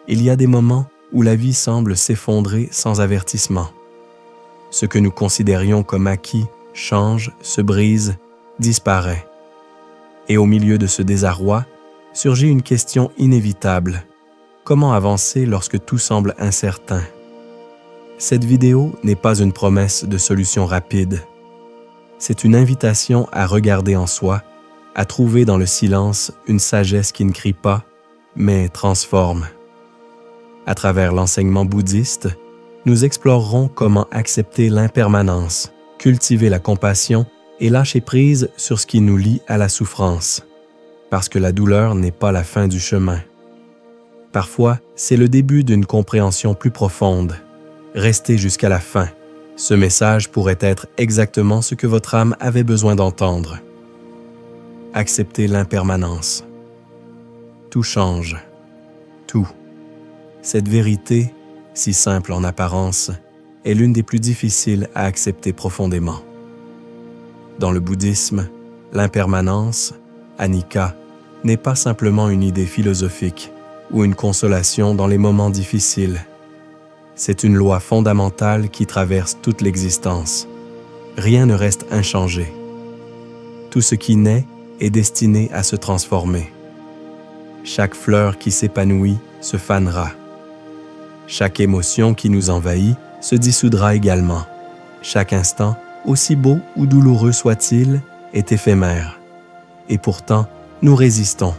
il y a des moments où la vie semble s'effondrer sans avertissement. Ce que nous considérions comme acquis change, se brise, disparaît. Et au milieu de ce désarroi, surgit une question inévitable. Comment avancer lorsque tout semble incertain? Cette vidéo n'est pas une promesse de solution rapide. C'est une invitation à regarder en soi, à trouver dans le silence une sagesse qui ne crie pas, mais transforme. À travers l'enseignement bouddhiste, nous explorerons comment accepter l'impermanence, cultiver la compassion et lâcher prise sur ce qui nous lie à la souffrance, parce que la douleur n'est pas la fin du chemin. Parfois, c'est le début d'une compréhension plus profonde. Restez jusqu'à la fin. Ce message pourrait être exactement ce que votre âme avait besoin d'entendre. Acceptez l'impermanence. Tout change. Tout. Cette vérité, si simple en apparence, est l'une des plus difficiles à accepter profondément. Dans le bouddhisme, l'impermanence, anicca, n'est pas simplement une idée philosophique ou une consolation dans les moments difficiles. C'est une loi fondamentale qui traverse toute l'existence. Rien ne reste inchangé. Tout ce qui naît est destiné à se transformer. Chaque fleur qui s'épanouit se fanera. Chaque émotion qui nous envahit se dissoudra également. Chaque instant, aussi beau ou douloureux soit-il, est éphémère. Et pourtant, nous résistons.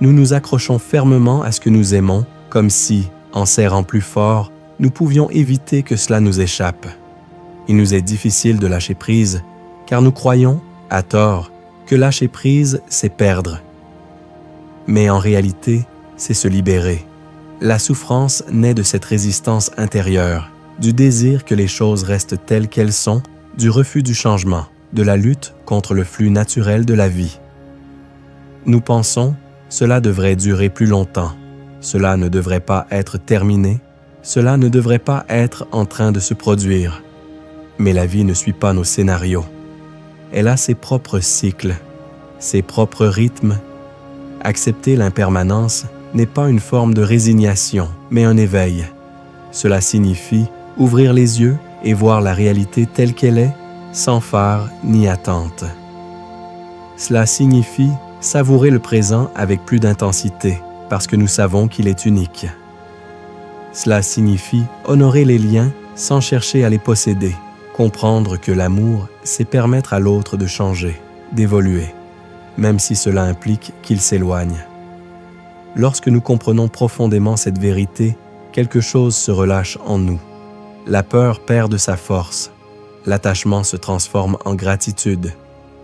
Nous nous accrochons fermement à ce que nous aimons, comme si, en serrant plus fort, nous pouvions éviter que cela nous échappe. Il nous est difficile de lâcher prise, car nous croyons, à tort, que lâcher prise, c'est perdre. Mais en réalité, c'est se libérer. La souffrance naît de cette résistance intérieure, du désir que les choses restent telles qu'elles sont, du refus du changement, de la lutte contre le flux naturel de la vie. Nous pensons, cela devrait durer plus longtemps, cela ne devrait pas être terminé, cela ne devrait pas être en train de se produire. Mais la vie ne suit pas nos scénarios. Elle a ses propres cycles, ses propres rythmes. Accepter l'impermanence n'est pas une forme de résignation, mais un éveil. Cela signifie ouvrir les yeux et voir la réalité telle qu'elle est, sans phare ni attente. Cela signifie savourer le présent avec plus d'intensité, parce que nous savons qu'il est unique. Cela signifie honorer les liens sans chercher à les posséder, comprendre que l'amour, c'est permettre à l'autre de changer, d'évoluer, même si cela implique qu'il s'éloigne. Lorsque nous comprenons profondément cette vérité, quelque chose se relâche en nous. La peur perd de sa force, l'attachement se transforme en gratitude,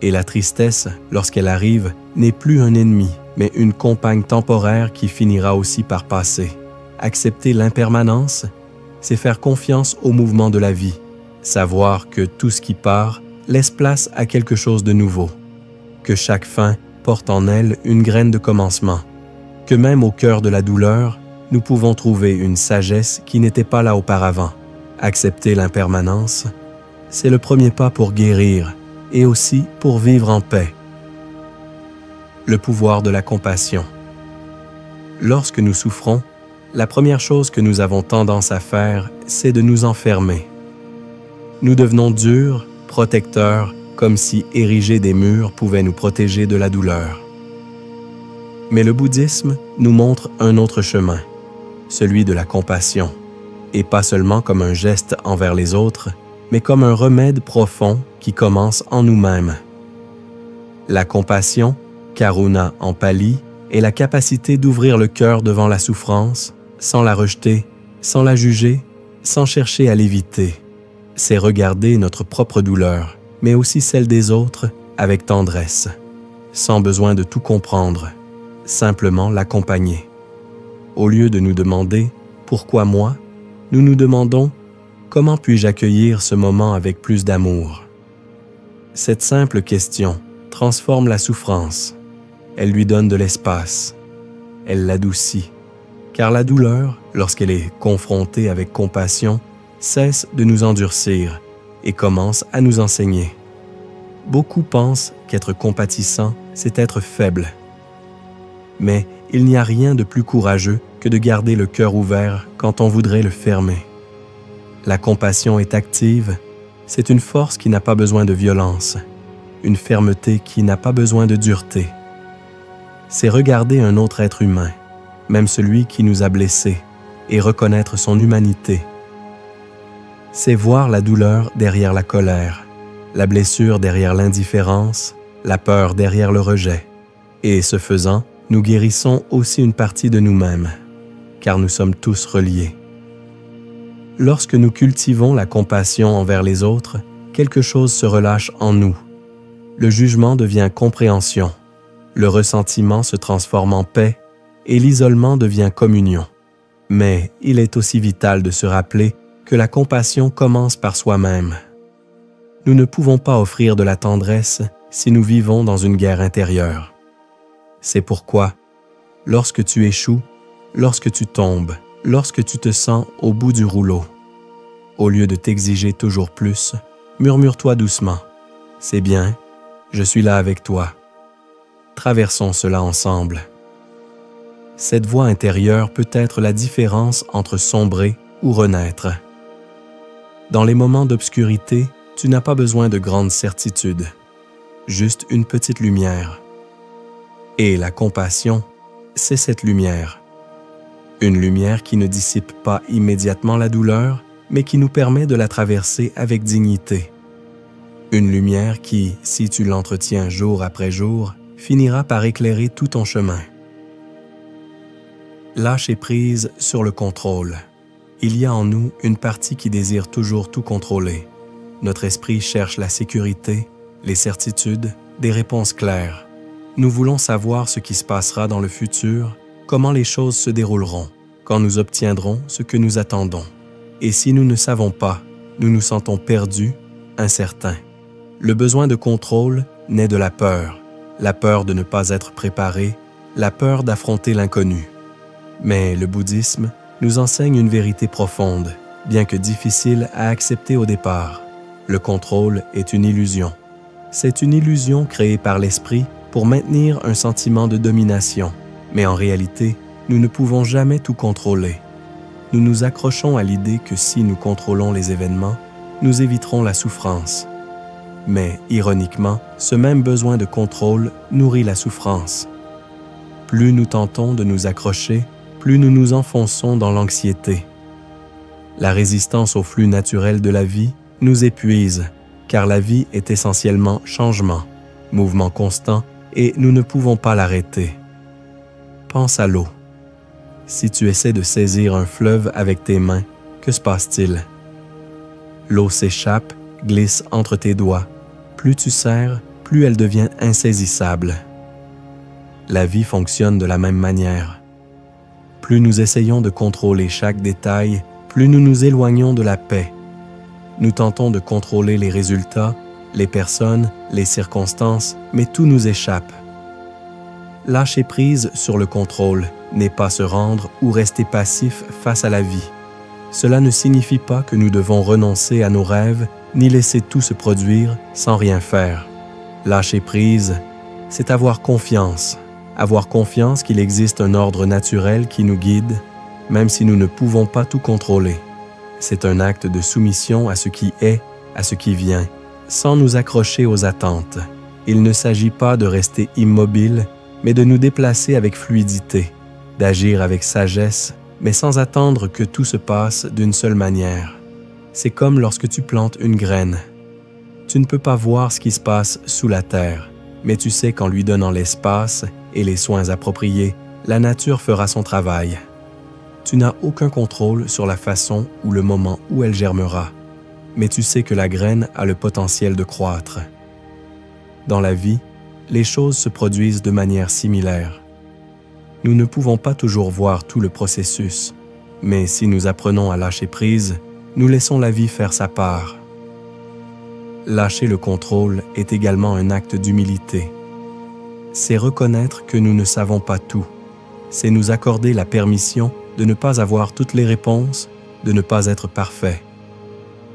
et la tristesse, lorsqu'elle arrive, n'est plus un ennemi, mais une compagne temporaire qui finira aussi par passer. Accepter l'impermanence, c'est faire confiance au mouvement de la vie, savoir que tout ce qui part laisse place à quelque chose de nouveau, que chaque fin porte en elle une graine de commencement, que même au cœur de la douleur, nous pouvons trouver une sagesse qui n'était pas là auparavant. Accepter l'impermanence, c'est le premier pas pour guérir et aussi pour vivre en paix. Le pouvoir de la compassion. Lorsque nous souffrons, la première chose que nous avons tendance à faire, c'est de nous enfermer. Nous devenons durs, protecteurs, comme si ériger des murs pouvait nous protéger de la douleur. Mais le bouddhisme nous montre un autre chemin, celui de la compassion, et pas seulement comme un geste envers les autres, mais comme un remède profond qui commence en nous-mêmes. La compassion, karuna en pali, est la capacité d'ouvrir le cœur devant la souffrance, sans la rejeter, sans la juger, sans chercher à l'éviter. C'est regarder notre propre douleur, mais aussi celle des autres, avec tendresse, sans besoin de tout comprendre, simplement l'accompagner. Au lieu de nous demander « Pourquoi moi ?», nous nous demandons « Comment puis-je accueillir ce moment avec plus d'amour ?» Cette simple question transforme la souffrance. Elle lui donne de l'espace. Elle l'adoucit. Car la douleur, lorsqu'elle est confrontée avec compassion, cesse de nous endurcir et commence à nous enseigner. Beaucoup pensent qu'être compatissant, c'est être faible. Mais il n'y a rien de plus courageux que de garder le cœur ouvert quand on voudrait le fermer. La compassion est active, c'est une force qui n'a pas besoin de violence, une fermeté qui n'a pas besoin de dureté. C'est regarder un autre être humain, même celui qui nous a blessés, et reconnaître son humanité. C'est voir la douleur derrière la colère, la blessure derrière l'indifférence, la peur derrière le rejet. Et ce faisant, nous guérissons aussi une partie de nous-mêmes, car nous sommes tous reliés. Lorsque nous cultivons la compassion envers les autres, quelque chose se relâche en nous. Le jugement devient compréhension, le ressentiment se transforme en paix et l'isolement devient communion. Mais il est aussi vital de se rappeler que la compassion commence par soi-même. Nous ne pouvons pas offrir de la tendresse si nous vivons dans une guerre intérieure. C'est pourquoi, lorsque tu échoues, lorsque tu tombes, lorsque tu te sens au bout du rouleau, au lieu de t'exiger toujours plus, murmure-toi doucement. C'est bien, je suis là avec toi. Traversons cela ensemble. Cette voix intérieure peut être la différence entre sombrer ou renaître. Dans les moments d'obscurité, tu n'as pas besoin de grandes certitudes, juste une petite lumière. Et la compassion, c'est cette lumière. Une lumière qui ne dissipe pas immédiatement la douleur, mais qui nous permet de la traverser avec dignité. Une lumière qui, si tu l'entretiens jour après jour, finira par éclairer tout ton chemin. Lâcher prise sur le contrôle. Il y a en nous une partie qui désire toujours tout contrôler. Notre esprit cherche la sécurité, les certitudes, des réponses claires. Nous voulons savoir ce qui se passera dans le futur, comment les choses se dérouleront, quand nous obtiendrons ce que nous attendons. Et si nous ne savons pas, nous nous sentons perdus, incertains. Le besoin de contrôle naît de la peur de ne pas être préparé, la peur d'affronter l'inconnu. Mais le bouddhisme nous enseigne une vérité profonde, bien que difficile à accepter au départ. Le contrôle est une illusion. C'est une illusion créée par l'esprit pour maintenir un sentiment de domination. Mais en réalité, nous ne pouvons jamais tout contrôler. Nous nous accrochons à l'idée que si nous contrôlons les événements, nous éviterons la souffrance. Mais, ironiquement, ce même besoin de contrôle nourrit la souffrance. Plus nous tentons de nous accrocher, plus nous nous enfonçons dans l'anxiété. La résistance au flux naturel de la vie nous épuise, car la vie est essentiellement changement, mouvement constant, et nous ne pouvons pas l'arrêter. Pense à l'eau. Si tu essaies de saisir un fleuve avec tes mains, que se passe-t-il? L'eau s'échappe, glisse entre tes doigts. Plus tu serres, plus elle devient insaisissable. La vie fonctionne de la même manière. Plus nous essayons de contrôler chaque détail, plus nous nous éloignons de la paix. Nous tentons de contrôler les résultats, les personnes, les circonstances, mais tout nous échappe. Lâcher prise sur le contrôle n'est pas se rendre ou rester passif face à la vie. Cela ne signifie pas que nous devons renoncer à nos rêves ni laisser tout se produire sans rien faire. Lâcher prise, c'est avoir confiance qu'il existe un ordre naturel qui nous guide, même si nous ne pouvons pas tout contrôler. C'est un acte de soumission à ce qui est, à ce qui vient, sans nous accrocher aux attentes. Il ne s'agit pas de rester immobile, mais de nous déplacer avec fluidité, d'agir avec sagesse, mais sans attendre que tout se passe d'une seule manière. C'est comme lorsque tu plantes une graine. Tu ne peux pas voir ce qui se passe sous la terre, mais tu sais qu'en lui donnant l'espace et les soins appropriés, la nature fera son travail. Tu n'as aucun contrôle sur la façon ou le moment où elle germera, mais tu sais que la graine a le potentiel de croître. Dans la vie, les choses se produisent de manière similaire. Nous ne pouvons pas toujours voir tout le processus, mais si nous apprenons à lâcher prise, nous laissons la vie faire sa part. Lâcher le contrôle est également un acte d'humilité. C'est reconnaître que nous ne savons pas tout. C'est nous accorder la permission de ne pas avoir toutes les réponses, de ne pas être parfait.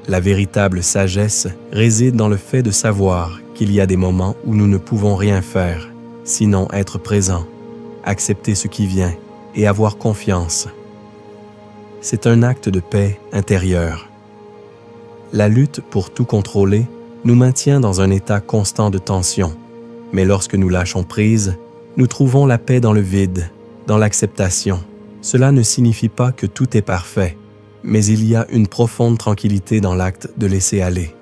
La véritable sagesse réside dans le fait de savoir qu'il y a des moments où nous ne pouvons rien faire, sinon être présents. accepter ce qui vient et avoir confiance. C'est un acte de paix intérieure. La lutte pour tout contrôler nous maintient dans un état constant de tension, mais lorsque nous lâchons prise, nous trouvons la paix dans le vide, dans l'acceptation. Cela ne signifie pas que tout est parfait, mais il y a une profonde tranquillité dans l'acte de laisser aller.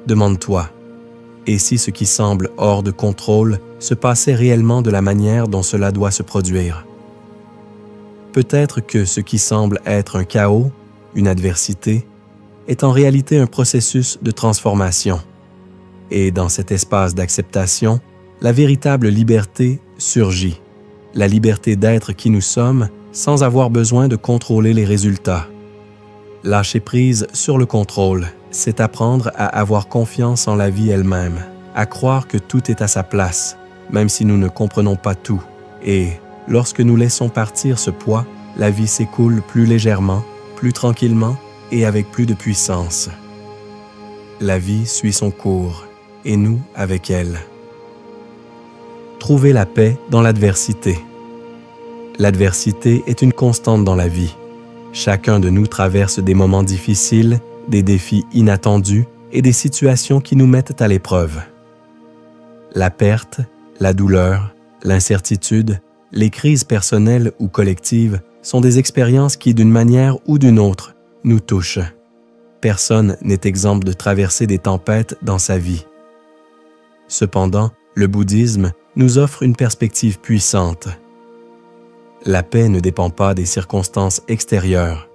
Demande-toi, et si ce qui semble hors de contrôle se passait réellement de la manière dont cela doit se produire? Peut-être que ce qui semble être un chaos, une adversité, est en réalité un processus de transformation. Et dans cet espace d'acceptation, la véritable liberté surgit, la liberté d'être qui nous sommes sans avoir besoin de contrôler les résultats. Lâcher prise sur le contrôle, c'est apprendre à avoir confiance en la vie elle-même, à croire que tout est à sa place, même si nous ne comprenons pas tout. Et lorsque nous laissons partir ce poids, la vie s'écoule plus légèrement, plus tranquillement et avec plus de puissance. La vie suit son cours, et nous avec elle. Trouver la paix dans l'adversité. L'adversité est une constante dans la vie. Chacun de nous traverse des moments difficiles, des défis inattendus et des situations qui nous mettent à l'épreuve. La perte, la douleur, l'incertitude, les crises personnelles ou collectives sont des expériences qui, d'une manière ou d'une autre, nous touchent. Personne n'est exempt de traverser des tempêtes dans sa vie. Cependant, le bouddhisme nous offre une perspective puissante. La paix ne dépend pas des circonstances extérieures.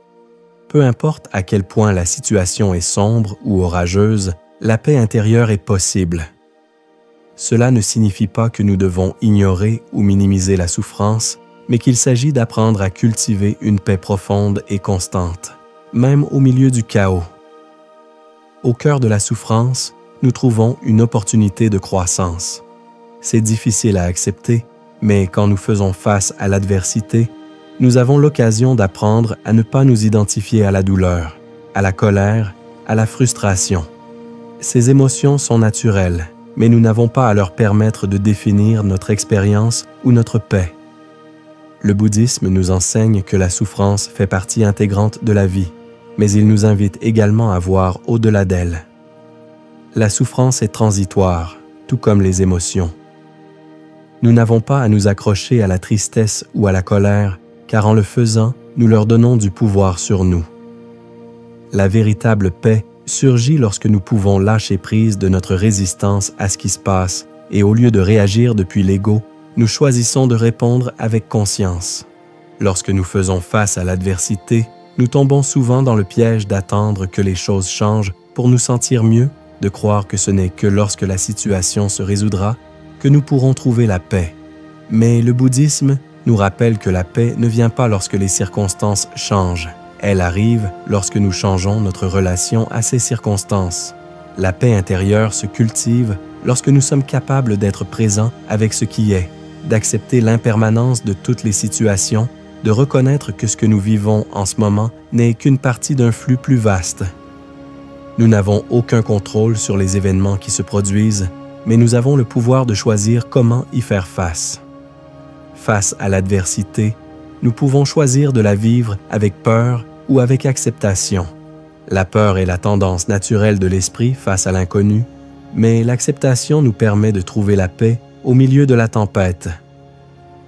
Peu importe à quel point la situation est sombre ou orageuse, la paix intérieure est possible. Cela ne signifie pas que nous devons ignorer ou minimiser la souffrance, mais qu'il s'agit d'apprendre à cultiver une paix profonde et constante, même au milieu du chaos. Au cœur de la souffrance, nous trouvons une opportunité de croissance. C'est difficile à accepter, mais quand nous faisons face à l'adversité, nous avons l'occasion d'apprendre à ne pas nous identifier à la douleur, à la colère, à la frustration. Ces émotions sont naturelles, mais nous n'avons pas à leur permettre de définir notre expérience ou notre paix. Le bouddhisme nous enseigne que la souffrance fait partie intégrante de la vie, mais il nous invite également à voir au-delà d'elle. La souffrance est transitoire, tout comme les émotions. Nous n'avons pas à nous accrocher à la tristesse ou à la colère, car en le faisant, nous leur donnons du pouvoir sur nous. La véritable paix surgit lorsque nous pouvons lâcher prise de notre résistance à ce qui se passe et au lieu de réagir depuis l'ego, nous choisissons de répondre avec conscience. Lorsque nous faisons face à l'adversité, nous tombons souvent dans le piège d'attendre que les choses changent pour nous sentir mieux, de croire que ce n'est que lorsque la situation se résoudra que nous pourrons trouver la paix. Mais le bouddhisme nous rappelle que la paix ne vient pas lorsque les circonstances changent. Elle arrive lorsque nous changeons notre relation à ces circonstances. La paix intérieure se cultive lorsque nous sommes capables d'être présents avec ce qui est, d'accepter l'impermanence de toutes les situations, de reconnaître que ce que nous vivons en ce moment n'est qu'une partie d'un flux plus vaste. Nous n'avons aucun contrôle sur les événements qui se produisent, mais nous avons le pouvoir de choisir comment y faire face. Face à l'adversité, nous pouvons choisir de la vivre avec peur ou avec acceptation. La peur est la tendance naturelle de l'esprit face à l'inconnu, mais l'acceptation nous permet de trouver la paix au milieu de la tempête.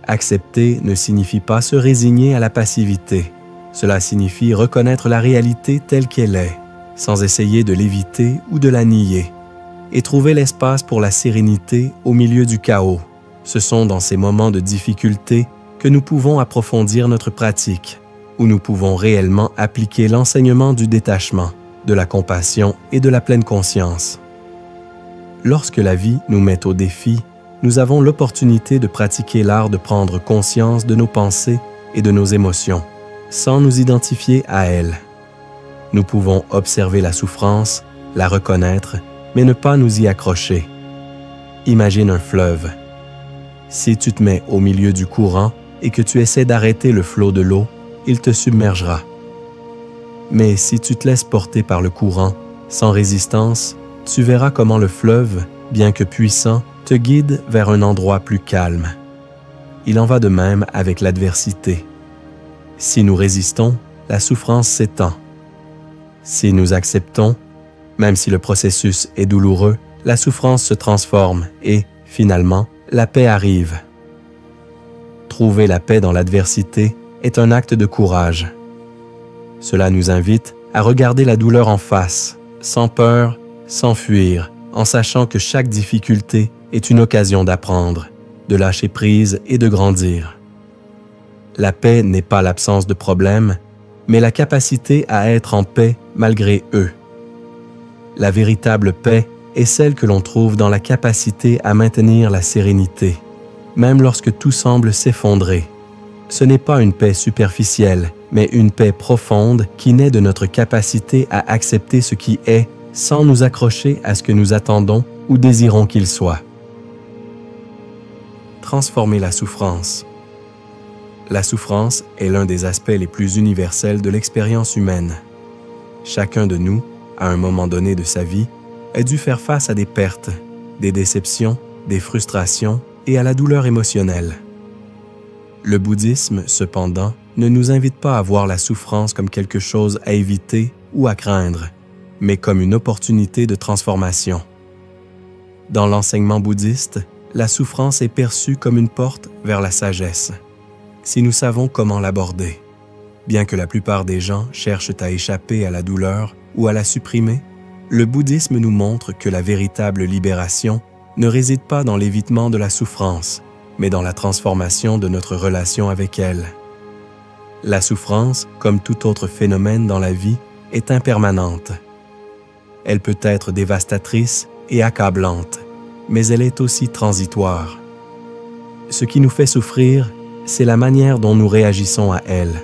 Accepter ne signifie pas se résigner à la passivité. Cela signifie reconnaître la réalité telle qu'elle est, sans essayer de l'éviter ou de la nier, et trouver l'espace pour la sérénité au milieu du chaos. Ce sont dans ces moments de difficulté que nous pouvons approfondir notre pratique, où nous pouvons réellement appliquer l'enseignement du détachement, de la compassion et de la pleine conscience. Lorsque la vie nous met au défi, nous avons l'opportunité de pratiquer l'art de prendre conscience de nos pensées et de nos émotions, sans nous identifier à elles. Nous pouvons observer la souffrance, la reconnaître, mais ne pas nous y accrocher. Imagine un fleuve. Si tu te mets au milieu du courant et que tu essaies d'arrêter le flot de l'eau, il te submergera. Mais si tu te laisses porter par le courant, sans résistance, tu verras comment le fleuve, bien que puissant, te guide vers un endroit plus calme. il en va de même avec l'adversité. Si nous résistons, la souffrance s'étend. Si nous acceptons, même si le processus est douloureux, la souffrance se transforme et, finalement, la paix arrive. Trouver la paix dans l'adversité est un acte de courage. Cela nous invite à regarder la douleur en face, sans peur, sans fuir, en sachant que chaque difficulté est une occasion d'apprendre, de lâcher prise et de grandir. La paix n'est pas l'absence de problèmes, mais la capacité à être en paix malgré eux. La véritable paix est celle que l'on trouve dans la capacité à maintenir la sérénité, même lorsque tout semble s'effondrer. Ce n'est pas une paix superficielle, mais une paix profonde qui naît de notre capacité à accepter ce qui est sans nous accrocher à ce que nous attendons ou désirons qu'il soit. Transformer la souffrance. La souffrance est l'un des aspects les plus universels de l'expérience humaine. Chacun de nous, à un moment donné de sa vie, a dû faire face à des pertes, des déceptions, des frustrations et à la douleur émotionnelle. Le bouddhisme, cependant, ne nous invite pas à voir la souffrance comme quelque chose à éviter ou à craindre, mais comme une opportunité de transformation. Dans l'enseignement bouddhiste, la souffrance est perçue comme une porte vers la sagesse, si nous savons comment l'aborder. Bien que la plupart des gens cherchent à échapper à la douleur ou à la supprimer, le bouddhisme nous montre que la véritable libération ne réside pas dans l'évitement de la souffrance, mais dans la transformation de notre relation avec elle. La souffrance, comme tout autre phénomène dans la vie, est impermanente. Elle peut être dévastatrice et accablante, mais elle est aussi transitoire. Ce qui nous fait souffrir, c'est la manière dont nous réagissons à elle,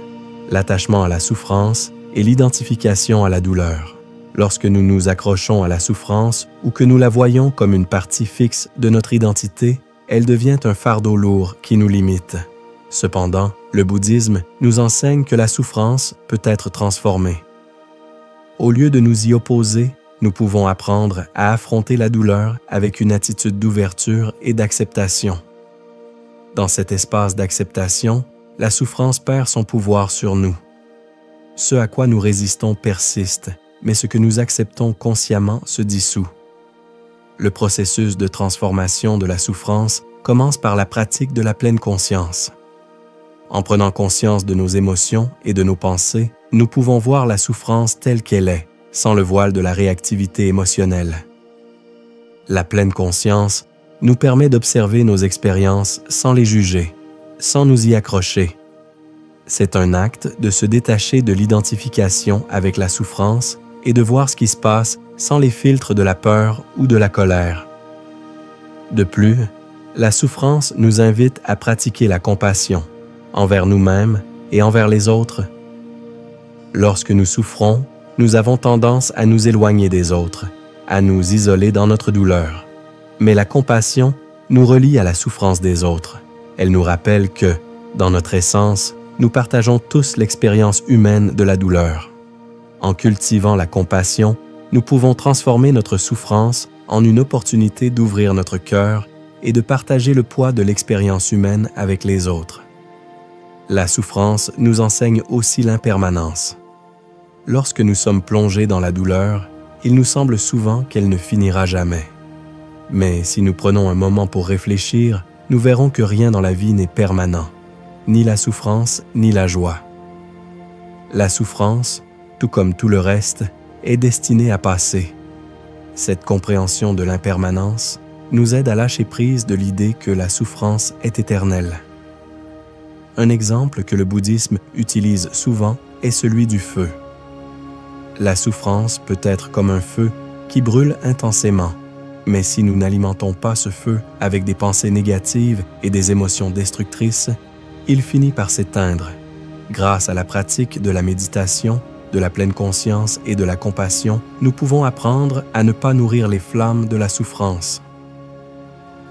l'attachement à la souffrance et l'identification à la douleur. Lorsque nous nous accrochons à la souffrance ou que nous la voyons comme une partie fixe de notre identité, elle devient un fardeau lourd qui nous limite. Cependant, le bouddhisme nous enseigne que la souffrance peut être transformée. Au lieu de nous y opposer, nous pouvons apprendre à affronter la douleur avec une attitude d'ouverture et d'acceptation. Dans cet espace d'acceptation, la souffrance perd son pouvoir sur nous. Ce à quoi nous résistons persiste, mais ce que nous acceptons consciemment se dissout. Le processus de transformation de la souffrance commence par la pratique de la pleine conscience. En prenant conscience de nos émotions et de nos pensées, nous pouvons voir la souffrance telle qu'elle est, sans le voile de la réactivité émotionnelle. La pleine conscience nous permet d'observer nos expériences sans les juger, sans nous y accrocher. C'est un acte de se détacher de l'identification avec la souffrance et de voir ce qui se passe sans les filtres de la peur ou de la colère. De plus, la souffrance nous invite à pratiquer la compassion envers nous-mêmes et envers les autres. Lorsque nous souffrons, nous avons tendance à nous éloigner des autres, à nous isoler dans notre douleur. Mais la compassion nous relie à la souffrance des autres. Elle nous rappelle que, dans notre essence, nous partageons tous l'expérience humaine de la douleur. En cultivant la compassion, nous pouvons transformer notre souffrance en une opportunité d'ouvrir notre cœur et de partager le poids de l'expérience humaine avec les autres. La souffrance nous enseigne aussi l'impermanence. Lorsque nous sommes plongés dans la douleur, il nous semble souvent qu'elle ne finira jamais. Mais si nous prenons un moment pour réfléchir, nous verrons que rien dans la vie n'est permanent, ni la souffrance, ni la joie. La souffrance, tout comme tout le reste, est destinée à passer. Cette compréhension de l'impermanence nous aide à lâcher prise de l'idée que la souffrance est éternelle. Un exemple que le bouddhisme utilise souvent est celui du feu. La souffrance peut être comme un feu qui brûle intensément, mais si nous n'alimentons pas ce feu avec des pensées négatives et des émotions destructrices, il finit par s'éteindre. Grâce à la pratique de la méditation, de la pleine conscience et de la compassion, nous pouvons apprendre à ne pas nourrir les flammes de la souffrance.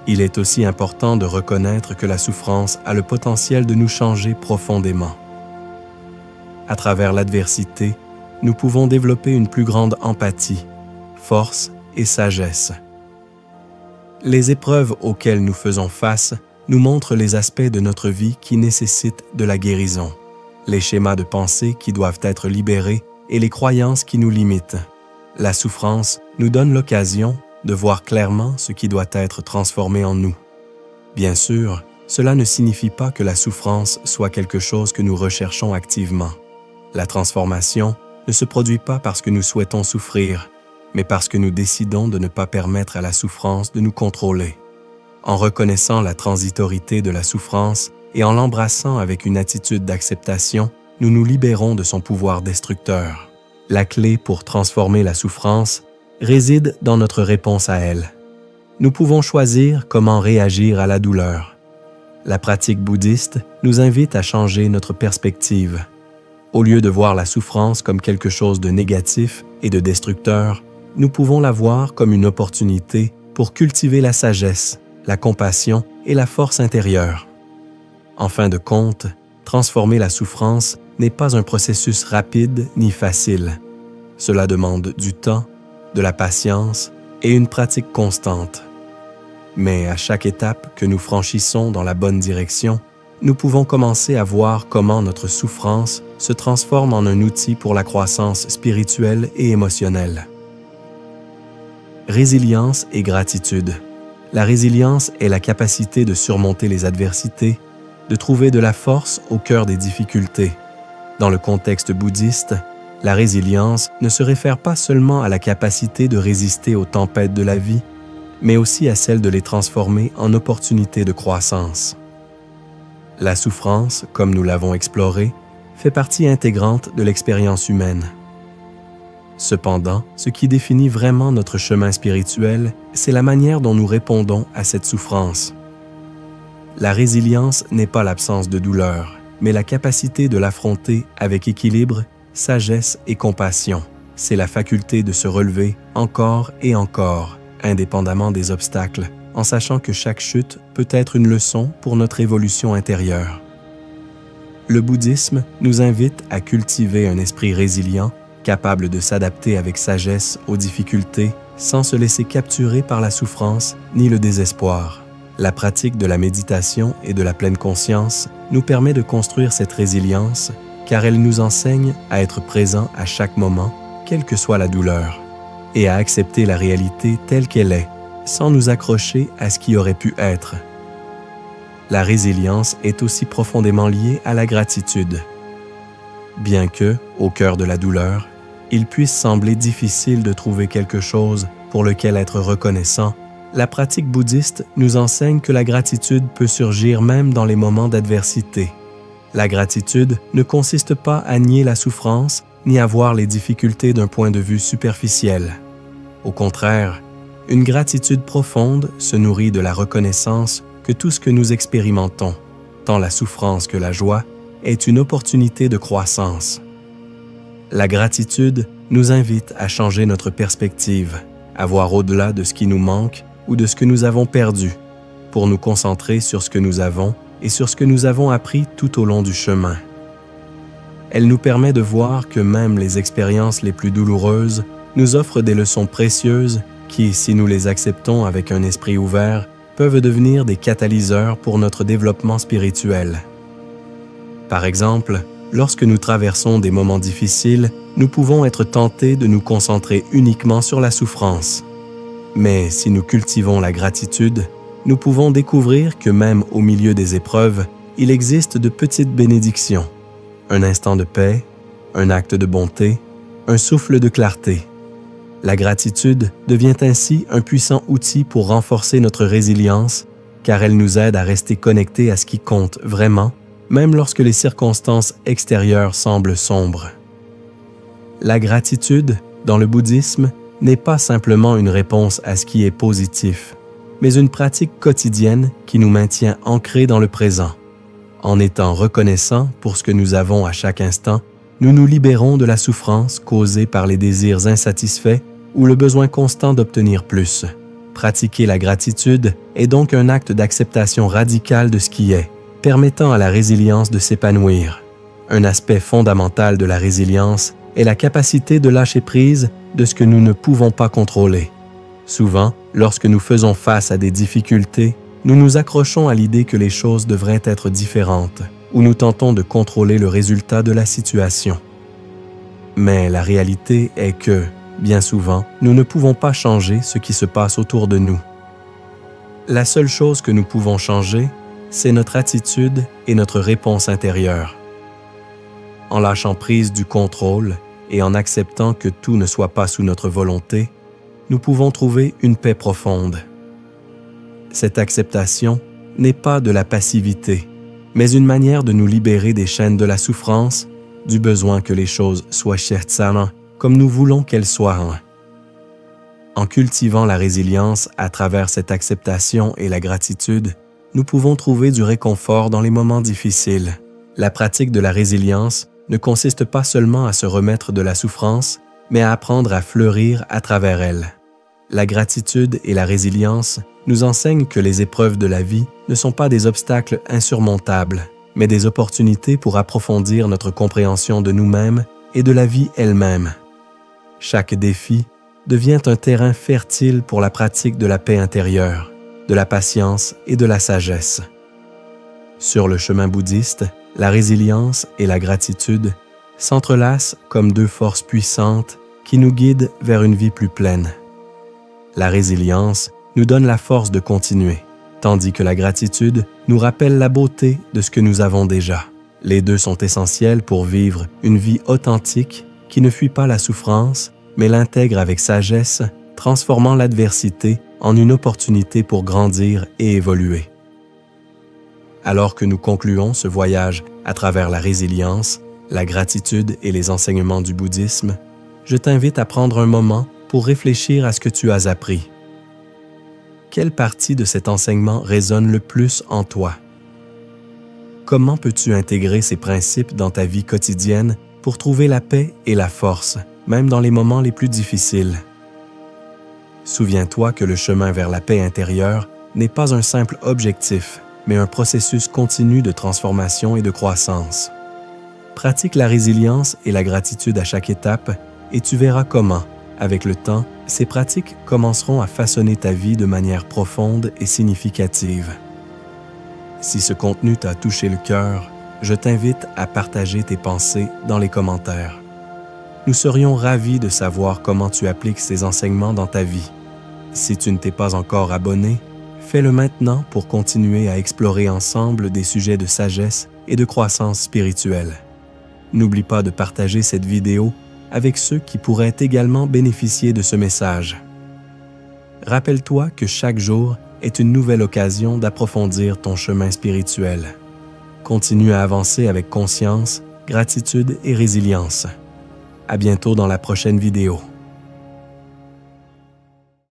Il est aussi important de reconnaître que la souffrance a le potentiel de nous changer profondément. À travers l'adversité, nous pouvons développer une plus grande empathie, force et sagesse. Les épreuves auxquelles nous faisons face nous montre les aspects de notre vie qui nécessitent de la guérison, les schémas de pensée qui doivent être libérés et les croyances qui nous limitent. La souffrance nous donne l'occasion de voir clairement ce qui doit être transformé en nous. Bien sûr, cela ne signifie pas que la souffrance soit quelque chose que nous recherchons activement. La transformation ne se produit pas parce que nous souhaitons souffrir, mais parce que nous décidons de ne pas permettre à la souffrance de nous contrôler. En reconnaissant la transitorité de la souffrance et en l'embrassant avec une attitude d'acceptation, nous nous libérons de son pouvoir destructeur. La clé pour transformer la souffrance réside dans notre réponse à elle. Nous pouvons choisir comment réagir à la douleur. La pratique bouddhiste nous invite à changer notre perspective. Au lieu de voir la souffrance comme quelque chose de négatif et de destructeur, nous pouvons la voir comme une opportunité pour cultiver la sagesse, la compassion et la force intérieure. En fin de compte, transformer la souffrance n'est pas un processus rapide ni facile. Cela demande du temps, de la patience et une pratique constante. Mais à chaque étape que nous franchissons dans la bonne direction, nous pouvons commencer à voir comment notre souffrance se transforme en un outil pour la croissance spirituelle et émotionnelle. Résilience et gratitude. La résilience est la capacité de surmonter les adversités, de trouver de la force au cœur des difficultés. Dans le contexte bouddhiste, la résilience ne se réfère pas seulement à la capacité de résister aux tempêtes de la vie, mais aussi à celle de les transformer en opportunités de croissance. La souffrance, comme nous l'avons exploré, fait partie intégrante de l'expérience humaine. Cependant, ce qui définit vraiment notre chemin spirituel, c'est la manière dont nous répondons à cette souffrance. La résilience n'est pas l'absence de douleur, mais la capacité de l'affronter avec équilibre, sagesse et compassion. C'est la faculté de se relever encore et encore, indépendamment des obstacles, en sachant que chaque chute peut être une leçon pour notre évolution intérieure. Le bouddhisme nous invite à cultiver un esprit résilient, capable de s'adapter avec sagesse aux difficultés, sans se laisser capturer par la souffrance ni le désespoir. La pratique de la méditation et de la pleine conscience nous permet de construire cette résilience, car elle nous enseigne à être présent à chaque moment, quelle que soit la douleur, et à accepter la réalité telle qu'elle est, sans nous accrocher à ce qui aurait pu être. La résilience est aussi profondément liée à la gratitude. Bien que, au cœur de la douleur, il puisse sembler difficile de trouver quelque chose pour lequel être reconnaissant, la pratique bouddhiste nous enseigne que la gratitude peut surgir même dans les moments d'adversité. La gratitude ne consiste pas à nier la souffrance ni à voir les difficultés d'un point de vue superficiel. Au contraire, une gratitude profonde se nourrit de la reconnaissance que tout ce que nous expérimentons, tant la souffrance que la joie, est une opportunité de croissance. La gratitude nous invite à changer notre perspective, à voir au-delà de ce qui nous manque ou de ce que nous avons perdu, pour nous concentrer sur ce que nous avons et sur ce que nous avons appris tout au long du chemin. Elle nous permet de voir que même les expériences les plus douloureuses nous offrent des leçons précieuses qui, si nous les acceptons avec un esprit ouvert, peuvent devenir des catalyseurs pour notre développement spirituel. Par exemple, lorsque nous traversons des moments difficiles, nous pouvons être tentés de nous concentrer uniquement sur la souffrance. Mais si nous cultivons la gratitude, nous pouvons découvrir que même au milieu des épreuves, il existe de petites bénédictions. Un instant de paix, un acte de bonté, un souffle de clarté. La gratitude devient ainsi un puissant outil pour renforcer notre résilience, car elle nous aide à rester connectés à ce qui compte vraiment, même lorsque les circonstances extérieures semblent sombres. La gratitude, dans le bouddhisme, n'est pas simplement une réponse à ce qui est positif, mais une pratique quotidienne qui nous maintient ancrés dans le présent. En étant reconnaissants pour ce que nous avons à chaque instant, nous nous libérons de la souffrance causée par les désirs insatisfaits ou le besoin constant d'obtenir plus. Pratiquer la gratitude est donc un acte d'acceptation radicale de ce qui est, permettant à la résilience de s'épanouir. Un aspect fondamental de la résilience est la capacité de lâcher prise de ce que nous ne pouvons pas contrôler. Souvent, lorsque nous faisons face à des difficultés, nous nous accrochons à l'idée que les choses devraient être différentes, ou nous tentons de contrôler le résultat de la situation. Mais la réalité est que, bien souvent, nous ne pouvons pas changer ce qui se passe autour de nous. La seule chose que nous pouvons changer, c'est notre attitude et notre réponse intérieure. En lâchant prise du contrôle et en acceptant que tout ne soit pas sous notre volonté, nous pouvons trouver une paix profonde. Cette acceptation n'est pas de la passivité, mais une manière de nous libérer des chaînes de la souffrance, du besoin que les choses soient shertsalan, comme nous voulons qu'elles soient. En cultivant la résilience à travers cette acceptation et la gratitude, nous pouvons trouver du réconfort dans les moments difficiles. La pratique de la résilience ne consiste pas seulement à se remettre de la souffrance, mais à apprendre à fleurir à travers elle. La gratitude et la résilience nous enseignent que les épreuves de la vie ne sont pas des obstacles insurmontables, mais des opportunités pour approfondir notre compréhension de nous-mêmes et de la vie elle-même. Chaque défi devient un terrain fertile pour la pratique de la paix intérieure, de la patience et de la sagesse. Sur le chemin bouddhiste, la résilience et la gratitude s'entrelacent comme deux forces puissantes qui nous guident vers une vie plus pleine. La résilience nous donne la force de continuer, tandis que la gratitude nous rappelle la beauté de ce que nous avons déjà. Les deux sont essentiels pour vivre une vie authentique qui ne fuit pas la souffrance, mais l'intègre avec sagesse, transformant l'adversité en une opportunité pour grandir et évoluer. Alors que nous concluons ce voyage à travers la résilience, la gratitude et les enseignements du bouddhisme, je t'invite à prendre un moment pour réfléchir à ce que tu as appris. Quelle partie de cet enseignement résonne le plus en toi? Comment peux-tu intégrer ces principes dans ta vie quotidienne pour trouver la paix et la force, même dans les moments les plus difficiles? Souviens-toi que le chemin vers la paix intérieure n'est pas un simple objectif, mais un processus continu de transformation et de croissance. Pratique la résilience et la gratitude à chaque étape et tu verras comment, avec le temps, ces pratiques commenceront à façonner ta vie de manière profonde et significative. Si ce contenu t'a touché le cœur, je t'invite à partager tes pensées dans les commentaires. Nous serions ravis de savoir comment tu appliques ces enseignements dans ta vie. Si tu ne t'es pas encore abonné, fais-le maintenant pour continuer à explorer ensemble des sujets de sagesse et de croissance spirituelle. N'oublie pas de partager cette vidéo avec ceux qui pourraient également bénéficier de ce message. Rappelle-toi que chaque jour est une nouvelle occasion d'approfondir ton chemin spirituel. Continue à avancer avec conscience, gratitude et résilience. À bientôt dans la prochaine vidéo.